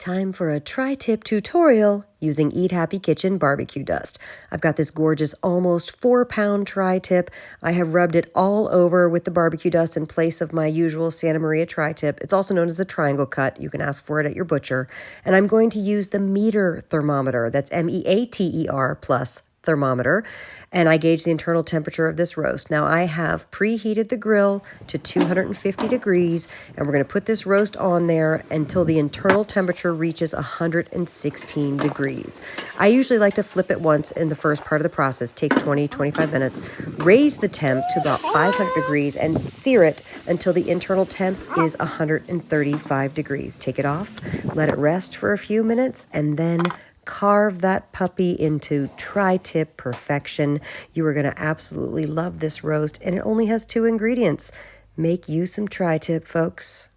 Time for a tri-tip tutorial using Eat Happy Kitchen barbecue dust. I've got this gorgeous almost 4-pound tri-tip. I have rubbed it all over with the barbecue dust in place of my usual Santa Maria tri-tip. It's also known as a triangle cut. You can ask for it at your butcher. And I'm going to use the meter thermometer. That's MEATER plus thermometer, and I gauge the internal temperature of this roast. Now I have preheated the grill to 250 degrees, and we're going to put this roast on there until the internal temperature reaches 116 degrees. I usually like to flip it once in the first part of the process. It takes 20-25 minutes. Raise the temp to about 500 degrees and sear it until the internal temp is 135 degrees. Take it off, let it rest for a few minutes, and then carve that puppy into tri-tip perfection. You are going to absolutely love this roast, and it only has 2 ingredients. Make you some tri-tip, folks.